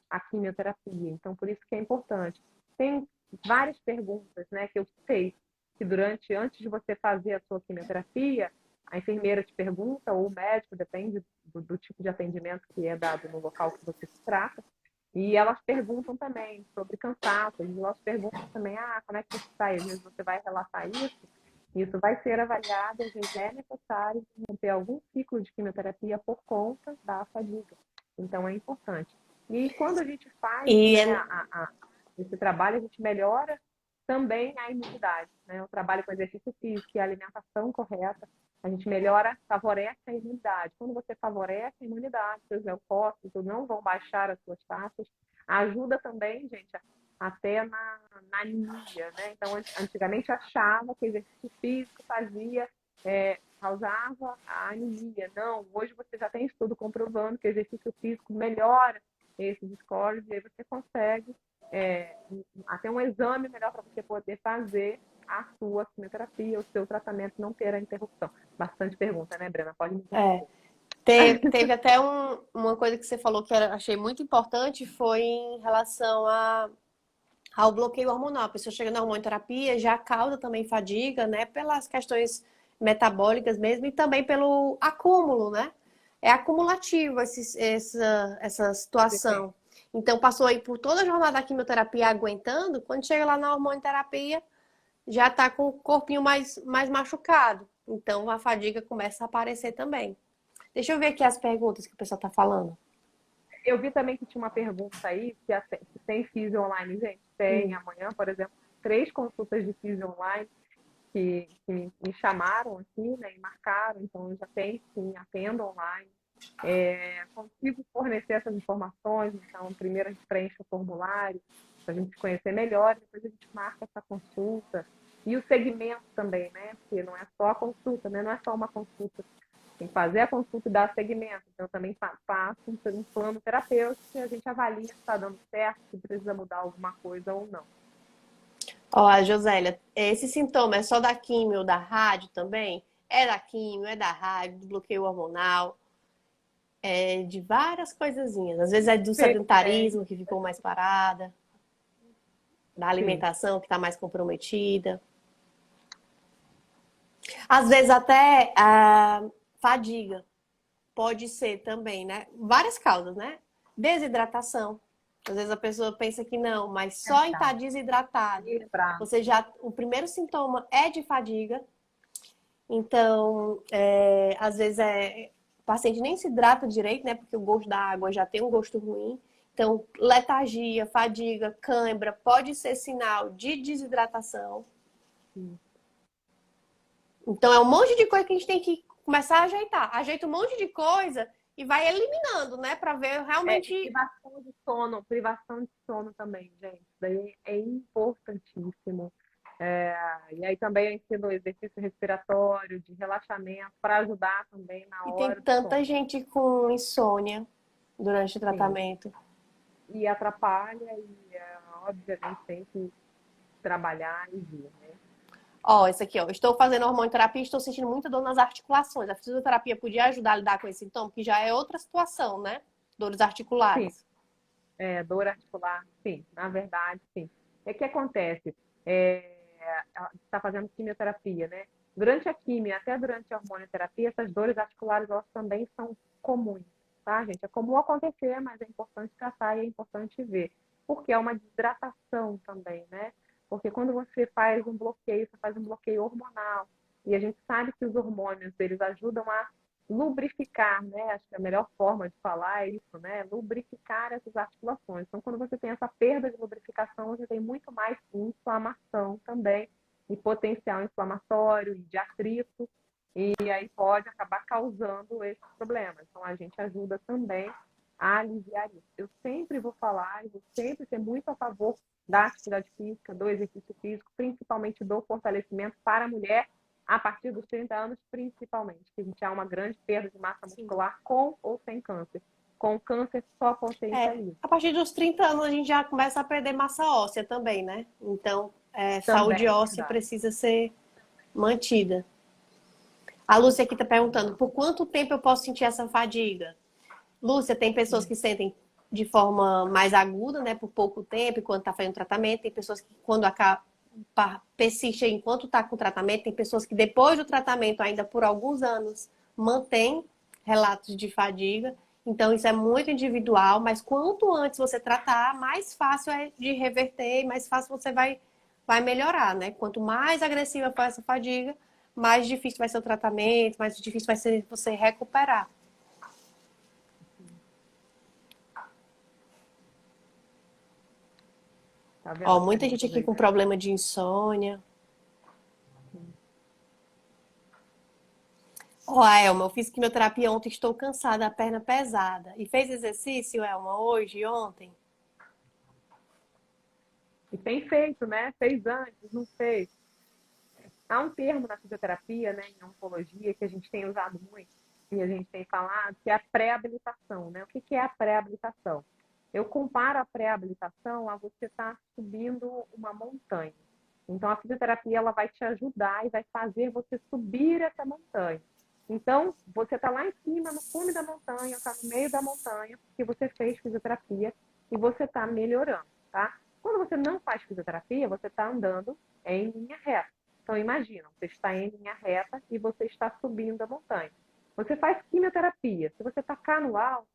a quimioterapia. Então, por isso que é importante. Tem várias perguntas, né, que eu sei que antes de você fazer a sua quimioterapia, a enfermeira te pergunta, ou o médico, depende do tipo de atendimento que é dado no local que você se trata, e elas perguntam também sobre cansaço, e elas perguntam também, como é que você está? Às vezes você vai relatar isso vai ser avaliado, às vezes é necessário manter algum ciclo de quimioterapia por conta da fadiga. Então, é importante. E quando a gente faz, E né, esse trabalho, a gente melhora também a imunidade, né? O trabalho com exercício físico e a alimentação correta, a gente melhora, favorece a imunidade. Quando você favorece a imunidade, seus leucócitos não vão baixar as suas taxas. Ajuda também, gente, até na anemia, né? Então, antigamente achava que exercício físico causava a anemia. Não, hoje você já tem estudo comprovando que exercício físico melhora esses scores e aí você consegue até um exame melhor para você poder fazer a sua quimioterapia, o seu tratamento, não ter a interrupção. Bastante pergunta, né, Brena? Pode me é, interromper. teve até uma coisa que você falou que achei muito importante, foi em relação ao bloqueio hormonal. A pessoa chega na hormonoterapia, já causa também fadiga, né? Pelas questões metabólicas mesmo e também pelo acúmulo, né? É acumulativo essa Perfeito. situação. Então, passou aí por toda a jornada da quimioterapia aguentando, quando chega lá na hormonoterapia, já tá com o corpinho mais machucado. Então, a fadiga começa a aparecer também. Deixa eu ver aqui as perguntas que o pessoal tá falando. Eu vi também que tinha uma pergunta aí, se tem físio online, gente. Tem Hum. amanhã, por exemplo, 3 consultas de físio online que me chamaram aqui, né, e marcaram, então eu já tenho, sim, atendo online. Consigo fornecer essas informações, então primeiro a gente preenche o formulário para a gente se conhecer melhor, depois a gente marca essa consulta. E o segmento também, né? Porque não é só a consulta, né? Não é só uma consulta. Tem que fazer a consulta e dar segmento. Então, eu também faço um plano terapêutico e a gente avalia se está dando certo, se precisa mudar alguma coisa ou não. Ó, a Josélia, esse sintoma é só da químio, da rádio também? É da químio, é da rádio, do bloqueio hormonal, é de várias coisazinhas. Às vezes é do Perfeito. sedentarismo que ficou mais parada, da Sim, alimentação que está mais comprometida. Às vezes até a fadiga pode ser também, né? Várias causas, né? Desidratação. Às vezes a pessoa pensa que não, mas só em estar verdade. desidratado, Lembrar. o primeiro sintoma é de fadiga. Então, às vezes o paciente nem se hidrata direito, né? Porque o gosto da água já tem um gosto ruim. Então, letargia, fadiga, cãibra pode ser sinal de desidratação. Sim. Então, é um monte de coisa que a gente tem que começar a ajeitar. Ajeita um monte de coisa e vai eliminando, né? Para ver E realmente. privação de sono também, gente. Isso daí é importantíssimo. E aí também eu ensino exercício respiratório, de relaxamento, para ajudar também na E tem hora do tanta sono. gente com insônia durante o Sim. tratamento. E atrapalha e, obviamente, tem que trabalhar e vir, né? Ó, esse aqui, ó. Estou fazendo hormonioterapia e estou sentindo muita dor nas articulações. A fisioterapia podia ajudar a lidar com esse sintoma, que já é outra situação, né? Dores Sim, articulares. dor articular, sim, na verdade, sim. É que acontece, é, ela está fazendo quimioterapia, né? Durante a quimio, até durante a hormonioterapia, essas dores articulares, elas também são comuns, tá, gente? É comum acontecer, mas é importante tratar e é importante ver. Porque é uma desidratação também, né? Porque quando você faz um bloqueio, você faz um bloqueio hormonal. E a gente sabe que os hormônios, eles ajudam a lubrificar, né? Acho que a melhor forma de falar é isso, né? Lubrificar essas articulações. Então, quando você tem essa perda de lubrificação, você tem muito mais inflamação também, e potencial inflamatório, e de atrito, e aí pode acabar causando esses problemas. Então, a gente ajuda também a aliviar isso. Eu sempre vou falar e vou sempre ser muito a favor da atividade física, do exercício físico, principalmente do fortalecimento para a mulher a partir dos 30 anos, principalmente, que a gente há uma grande perda de massa Sim. muscular com ou sem câncer. com câncer só potencializa. A partir dos 30 anos a gente já começa a perder massa óssea também, né? Então, saúde Também, óssea verdade. precisa ser mantida. A Lúcia aqui está perguntando, por quanto tempo eu posso sentir essa fadiga? Lúcia, tem pessoas que sentem de forma mais aguda, né, por pouco tempo, enquanto está fazendo tratamento. Tem pessoas que, quando acaba, persiste enquanto está com o tratamento. Tem pessoas que, depois do tratamento, ainda por alguns anos, mantém relatos de fadiga. Então, isso é muito individual, mas quanto antes você tratar, mais fácil é de reverter, mais fácil você vai melhorar, né? Quanto mais agressiva for essa fadiga, mais difícil vai ser o tratamento, mais difícil vai ser você recuperar. Tá vendo Ó, as muita gente perguntas aqui aí? com problema de insônia. Ó, Elma, eu fiz quimioterapia ontem, estou cansada, a perna pesada. E fez exercício, Elma, hoje e ontem? E tem feito, né? Fez antes, não fez. Há um termo na fisioterapia, né, em oncologia, que a gente tem usado muito e a gente tem falado, que é a pré-habilitação, né? O que é a pré-habilitação? Eu comparo a pré-habilitação a você estar subindo uma montanha. Então, a fisioterapia ela vai te ajudar e vai fazer você subir essa montanha. Então, você está lá em cima, no cume da montanha, está no meio da montanha, porque você fez fisioterapia e você está melhorando, tá? Quando você não faz fisioterapia, você está andando em linha reta. Então, imagina, você está em linha reta e você está subindo a montanha. Você faz quimioterapia. Se você tacar no alto,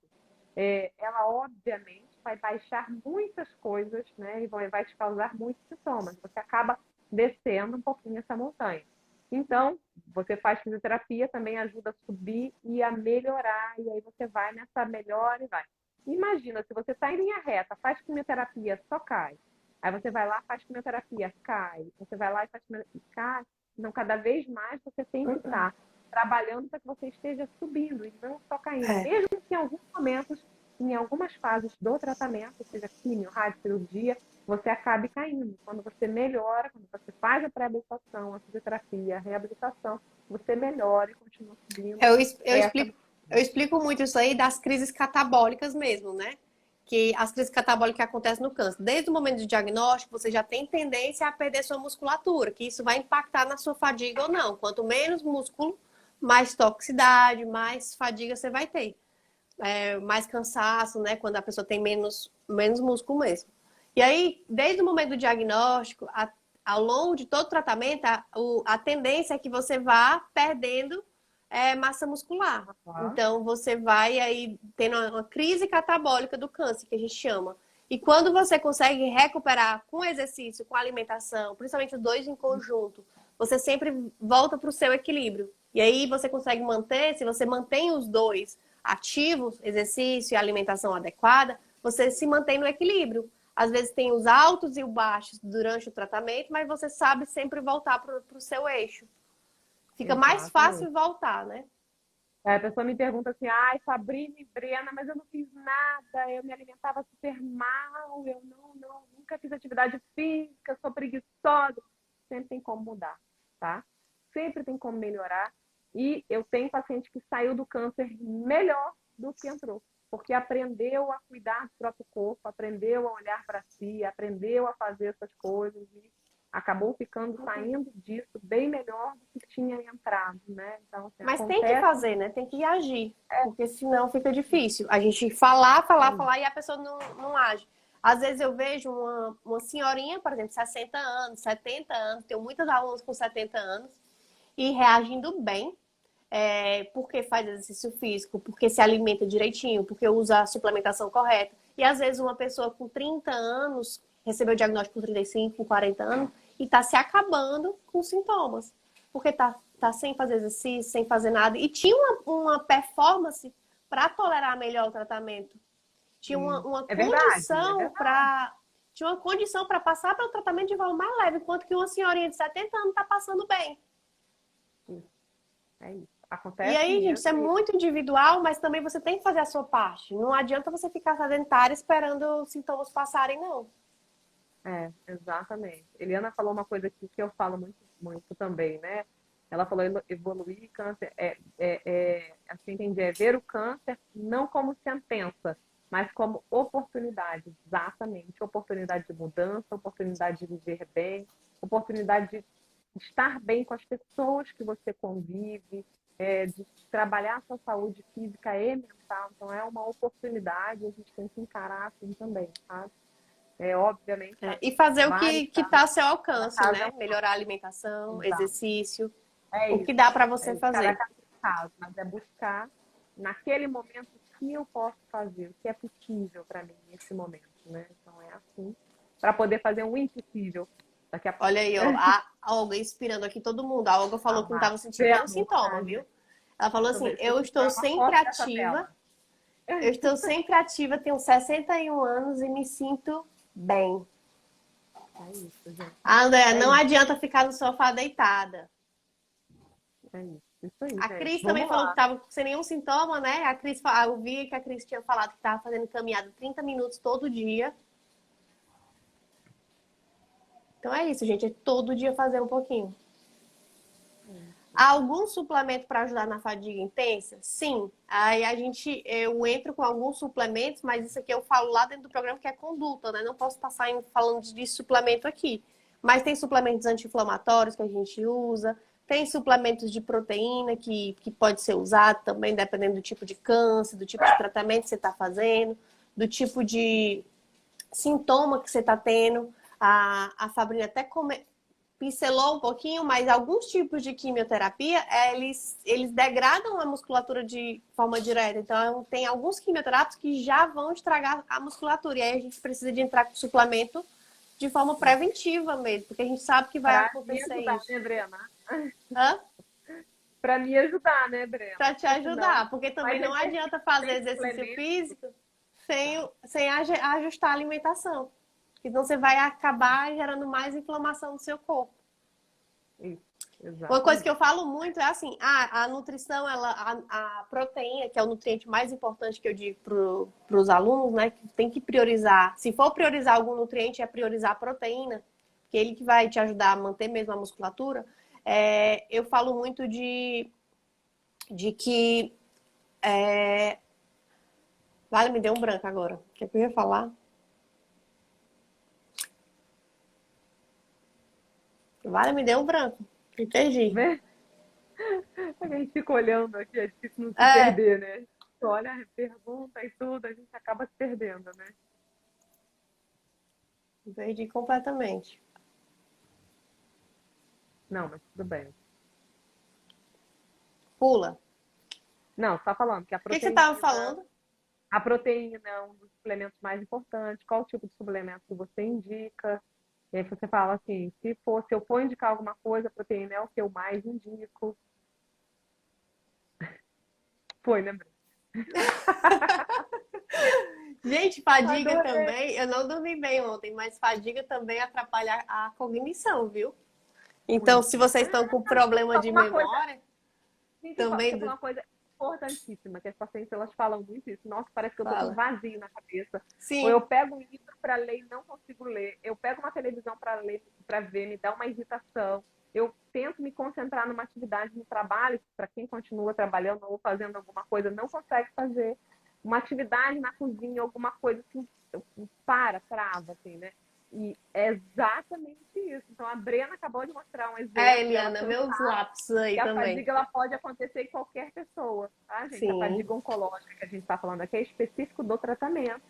ela obviamente vai baixar muitas coisas, né? E vai te causar muitos sintomas. Você acaba descendo um pouquinho essa montanha. Então, você faz fisioterapia, também ajuda a subir e a melhorar. E aí você vai nessa melhora e vai. Imagina, se você está em linha reta, faz quimioterapia, só cai. Aí você vai lá, faz quimioterapia, cai. Você vai lá e faz quimioterapia, cai. Então, cada vez mais você tem que estar trabalhando para que você esteja subindo e não só caindo. É. Mesmo que em alguns momentos, em algumas fases do tratamento, seja quimio, radiocirurgia, você acabe caindo. Quando você melhora, quando você faz a pré-habilitação, a fisioterapia, a reabilitação, você melhora e continua subindo. Eu explico muito isso aí das crises catabólicas mesmo, né? Que as crises catabólicas que acontecem no câncer. Desde o momento do diagnóstico, você já tem tendência a perder sua musculatura, que isso vai impactar na sua fadiga ou não. Quanto menos músculo, mais toxicidade, mais fadiga você vai ter. Mais cansaço, né? Quando a pessoa tem menos músculo mesmo. E aí, desde o momento do diagnóstico, ao longo de todo o tratamento, a tendência é que você vá perdendo massa muscular. Então, você vai aí tendo uma crise catabólica do câncer, que a gente chama. E quando você consegue recuperar com exercício, com alimentação, principalmente os dois em conjunto, você sempre volta para o seu equilíbrio. E aí você consegue manter, se você mantém os dois ativos, exercício e alimentação adequada, você se mantém no equilíbrio. Às vezes tem os altos e os baixos durante o tratamento, mas você sabe sempre voltar para o seu eixo. Fica mais fácil voltar, né? A pessoa me pergunta assim, ai, Sabrina e Brena, mas eu não fiz nada, eu me alimentava super mal, eu nunca fiz atividade física, sou preguiçosa. Sempre tem como mudar, tá? Sempre tem como melhorar. E eu tenho paciente que saiu do câncer melhor do que entrou, porque aprendeu a cuidar do próprio corpo, aprendeu a olhar para si, aprendeu a fazer essas coisas e acabou saindo disso bem melhor do que tinha entrado, né? Então, assim, mas tem que fazer, né? Tem que agir, porque senão fica difícil. A gente falar e a pessoa não age. Às vezes eu vejo uma senhorinha, por exemplo, 60 anos, 70 anos, tenho muitas alunas com 70 anos, e reagindo bem, porque faz exercício físico, porque se alimenta direitinho, porque usa a suplementação correta. E às vezes uma pessoa com 30 anos recebeu o diagnóstico com 35, com 40 anos e está se acabando com sintomas. Porque tá sem fazer exercício, sem fazer nada. E tinha uma performance para tolerar melhor o tratamento. Tinha uma condição para. Tinha uma condição para passar pelo tratamento de forma mais leve, enquanto que uma senhorinha de 70 anos está passando bem. É isso. Acontece e aí, mesmo. gente, isso é muito individual, mas também você tem que fazer a sua parte. Não adianta você ficar sedentária esperando os sintomas passarem, não. Exatamente. Eliana falou uma coisa aqui que eu falo muito, muito também, né? Ela falou evoluir câncer, assim entendi, é ver o câncer não como sentença, mas como oportunidade, exatamente, oportunidade de mudança, oportunidade de viver bem, oportunidade de estar bem com as pessoas que você convive, de trabalhar a sua saúde física e mental. Então, é uma oportunidade, a gente tem que encarar assim também, sabe? Obviamente, E fazer o vários que está casos, ao seu cada alcance, caso é né? Melhorar a alimentação, exato. exercício, É o que isso, dá para é você isso. Cada fazer. caso é um caso, mas é buscar naquele momento o que eu posso fazer, o que é possível para mim nesse momento, né? Então é assim, para poder fazer um impossível daqui a pouco. Olha aí, ó, a Olga inspirando aqui todo mundo. A Olga Ah falou que não lá, estava sentindo nenhum vendo? sintoma, Ai, viu? gente, Ela falou deixa eu assim: ver, deixa eu eu estou tirar uma sempre foto dessa ativa, tela. eu estou sempre ativa, tenho 61 anos e me sinto bem. É isso, gente. A Andrea, É não isso, adianta ficar no sofá deitada. é isso. Isso aí, A gente. Cris também Vamos falou que lá. estava sem nenhum sintoma, né? Eu vi que a Cris tinha falado que estava fazendo caminhada 30 minutos todo dia. Então é isso, gente. É todo dia fazer um pouquinho. É isso. Há algum suplemento para ajudar na fadiga intensa? Sim. Aí eu entro com alguns suplementos, mas isso aqui eu falo lá dentro do programa que é conduta, né? Não posso estar saindo falando de suplemento aqui. Mas tem suplementos anti-inflamatórios que a gente usa, tem suplementos de proteína que pode ser usado também, dependendo do tipo de câncer, do tipo de tratamento que você está fazendo, do tipo de sintoma que você está tendo. A Fabrícia até pincelou um pouquinho, mas alguns tipos de quimioterapia, eles degradam a musculatura de forma direta. Então, tem alguns quimioterápicos que já vão estragar a musculatura. E aí a gente precisa de entrar com suplemento de forma preventiva mesmo, porque a gente sabe que vai Para me acontecer ajudar, isso. né, Brena? Hã? Para me ajudar, né, Brena? Para te Porque senão. ajudar, porque também Mas não adianta fazer tem exercício suplemento. físico Tá. sem ajustar a alimentação. Senão você vai acabar gerando mais inflamação no seu corpo. Isso, Uma coisa que exatamente. eu falo muito é assim, a nutrição, a proteína, que é o nutriente mais importante que eu digo para os alunos, né? Que tem que priorizar. Se for priorizar algum nutriente, é priorizar a proteína, que é ele que vai te ajudar a manter mesmo a musculatura. Eu falo muito de que. Vale, me deu um branco agora. O que eu ia falar? Vale, me deu um branco. Entendi. Né? A gente fica olhando aqui, é difícil não se É, perder, né? Olha, pergunta e tudo, a gente acaba se perdendo, né? perdi completamente. Não, mas tudo bem. Pula. O Não, você está falando que que você estava proteína, falando? a proteína é um dos suplementos mais importantes. Qual tipo de suplemento que você indica? E aí você fala assim, se eu for indicar alguma coisa, a proteína é o que eu mais indico. Foi, né, Bruna? Gente, fadiga Adorei. também. Eu não dormi bem ontem, mas fadiga também atrapalha a cognição, viu? Então, se Muito. vocês estão com problema de Uma coisa memória, Gente, você também falou uma coisa importantíssima, que as pacientes elas falam muito isso. Nossa, parece que eu tô com um fala. vazio na cabeça. Ou eu Sim, pego um livro para ler e não consigo ler. Eu pego uma televisão para ler, para ver, me dá uma irritação. Eu tento me concentrar numa atividade no trabalho, para quem continua trabalhando ou fazendo alguma coisa, não consegue fazer. Uma atividade na cozinha, alguma coisa assim, trava, assim, né? E é exatamente isso. Então, a Brena acabou de mostrar um exemplo dela Eliana, meus cansada lápis aí e a também. fadiga ela pode acontecer em qualquer pessoa, tá, gente? A Sim, fadiga oncológica que a gente está falando aqui é específico do tratamento.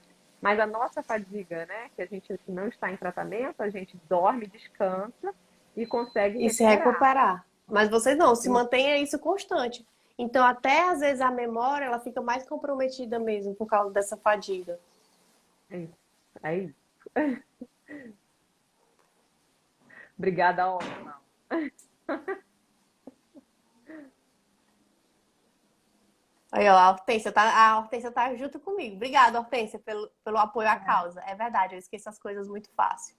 Mas a nossa fadiga, né, que a gente não está em tratamento, a gente dorme, descansa e consegue e se recuperar. recuperar. Mas vocês não, se E mantenha isso constante. Então, até às vezes a memória ela fica mais comprometida mesmo por causa dessa fadiga. é isso. É isso. Obrigada, Olga. Aí, ó, a Hortência tá junto comigo. Obrigada, Hortência, pelo apoio à causa. É verdade, eu esqueço as coisas muito fácil.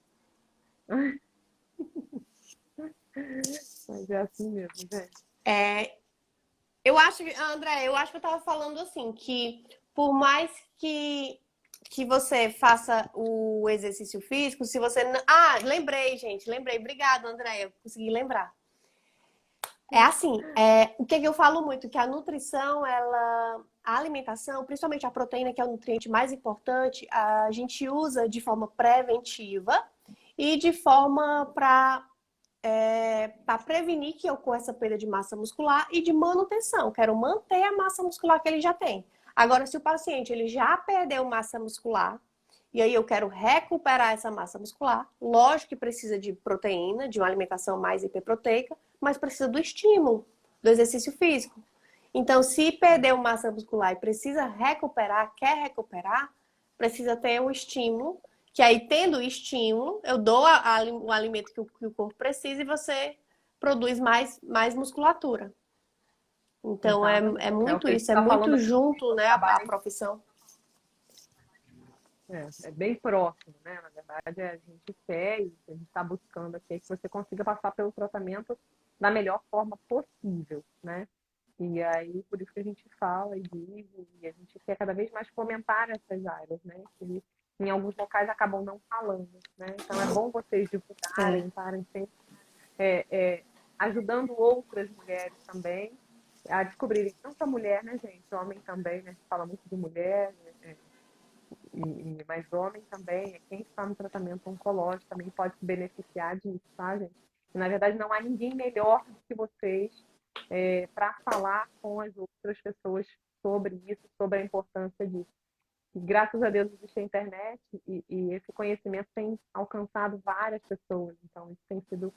Mas é assim mesmo, gente. André, eu acho que eu tava falando assim, que por mais que você faça o exercício físico, se você. Lembrei, gente, lembrei. Obrigada, André, eu consegui lembrar. É assim, o que eu falo muito, que a nutrição, a alimentação, principalmente a proteína, que é o nutriente mais importante, a gente usa de forma preventiva e de forma para prevenir que ocorra essa perda de massa muscular e de manutenção. Quero manter a massa muscular que ele já tem. Agora, se o paciente ele já perdeu massa muscular, e aí eu quero recuperar essa massa muscular, lógico que precisa de proteína, de uma alimentação mais hiperproteica, mas precisa do estímulo, do exercício físico. Então, se perdeu massa muscular e precisa recuperar, quer recuperar, precisa ter um estímulo, que aí tendo o estímulo, eu dou o alimento que o corpo precisa e você produz mais musculatura. Então, Exatamente. é É o muito que a gente isso, é está falando muito aqui, junto, o né, a trabalho profissão. é bem próximo, né? Na verdade, a gente quer e a gente está buscando aqui que você consiga passar pelo tratamento da melhor forma possível, né? E aí, por isso que a gente fala e diz, e a gente quer cada vez mais fomentar essas áreas, né? Que em alguns locais acabam não falando, né? Então, é bom vocês É. divulgarem, estarem sempre é, é, ajudando outras mulheres também a descobrirem, não só mulher, né, gente? Homem também, né? A gente fala muito de mulher, mas homem também, quem está no tratamento oncológico também pode se beneficiar disso, tá, gente? E, na verdade, não há ninguém melhor do que vocês para falar com as outras pessoas sobre isso, sobre a importância disso. E, graças a Deus existe a internet e esse conhecimento tem alcançado várias pessoas, então isso tem sido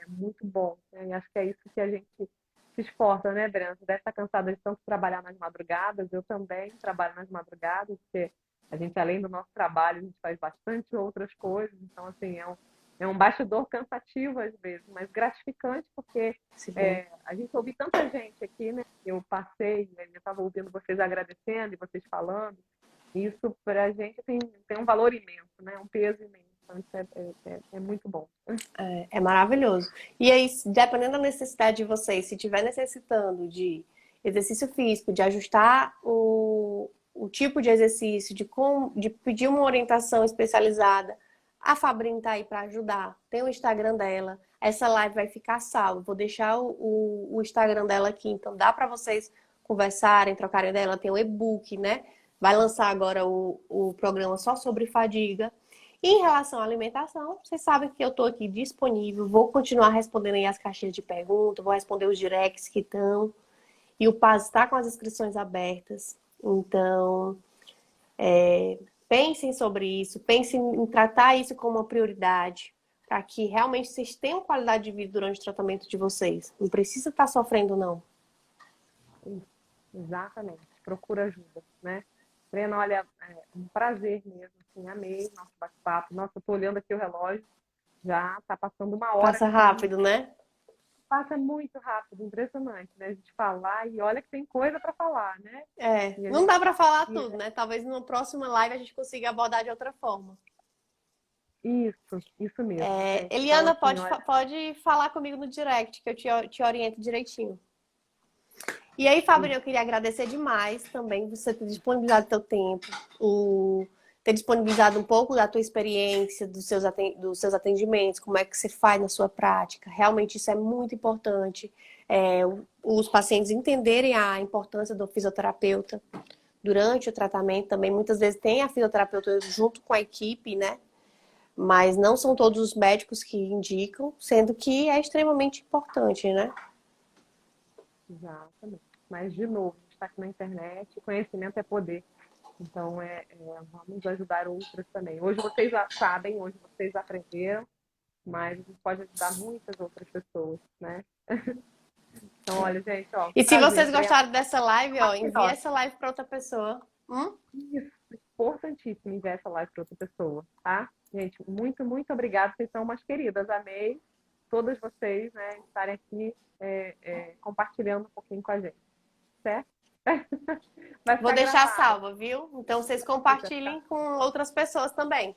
muito bom, né? E acho que é isso que a gente se esforça, né, Breno? Você deve estar cansada de tanto trabalhar nas madrugadas, eu também trabalho nas madrugadas, porque a gente, além do nosso trabalho, a gente faz bastante outras coisas, então, assim, é um bastidor cansativo às vezes, mas gratificante, porque Sim. a gente ouve tanta gente aqui, né? Eu passei, né, eu estava ouvindo vocês agradecendo e vocês falando, e isso para a gente tem um valor imenso, né? Um peso imenso, então isso é muito bom. É maravilhoso. E aí, dependendo da necessidade de vocês, se estiver necessitando de exercício físico, de ajustar o tipo de exercício, de pedir uma orientação especializada, a Fabrícia está aí para ajudar. Tem o Instagram dela. Essa live vai ficar salva. Vou deixar o Instagram dela aqui, então dá para vocês conversarem, trocarem dela. Tem o e-book, né? Vai lançar agora o programa só sobre fadiga. Em relação à alimentação, vocês sabem que eu estou aqui disponível, vou continuar respondendo aí as caixinhas de perguntas, vou responder os directs que estão. E o Paz está com as inscrições abertas. Então, pensem sobre isso, pensem em tratar isso como uma prioridade, para que realmente vocês tenham qualidade de vida durante o tratamento de vocês. Não precisa estar sofrendo, não. Isso, exatamente. Procura ajuda, né? Breno, olha, um prazer mesmo, assim, amei nosso bate-papo. Nossa, eu tô olhando aqui o relógio, já tá passando uma hora Passa aqui. rápido, né? Passa muito rápido, impressionante, né? A gente falar e olha que tem coisa para falar, né? E a Não gente dá para falar e, tudo, né? Talvez numa próxima live a gente consiga abordar de outra forma. isso mesmo, gente. Então, Eliana, assim, olha, pode falar comigo no direct, que eu te oriento direitinho. E aí, Fabrício, eu queria agradecer demais também você ter disponibilizado teu tempo, ter disponibilizado um pouco da tua experiência, dos seus atendimentos, como é que você faz na sua prática. Realmente isso é muito importante. Os pacientes entenderem a importância do fisioterapeuta durante o tratamento também. Muitas vezes tem a fisioterapeuta junto com a equipe, né? Mas não são todos os médicos que indicam, sendo que é extremamente importante, né? exatamente. Mas, de novo, a gente está aqui na internet, conhecimento é poder. Então, vamos ajudar outras também. Hoje vocês já sabem, hoje vocês aprenderam, mas a gente pode ajudar muitas outras pessoas, né? Então, olha, gente, ó, E se prazer, vocês Breno. gostaram dessa live, ó, envia Maravilhosa. essa live para outra pessoa. Isso, importantíssimo enviar essa live para outra pessoa, tá? Gente, muito, muito obrigada. Vocês são umas queridas. Amei todas vocês, né, estarem aqui compartilhando um pouquinho com a gente, certo? Vai Vou ficar deixar gravado. salva, viu? Então vocês Deixa, tá? compartilhem com outras pessoas também.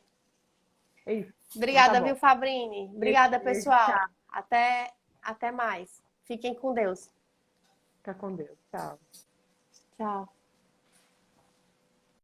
É isso. Então tá Obrigada, viu, bom. Fabrini? Obrigada, Beijo, pessoal. tchau. Até mais. Fiquem com Deus. Fica com Deus. Tchau. Tchau.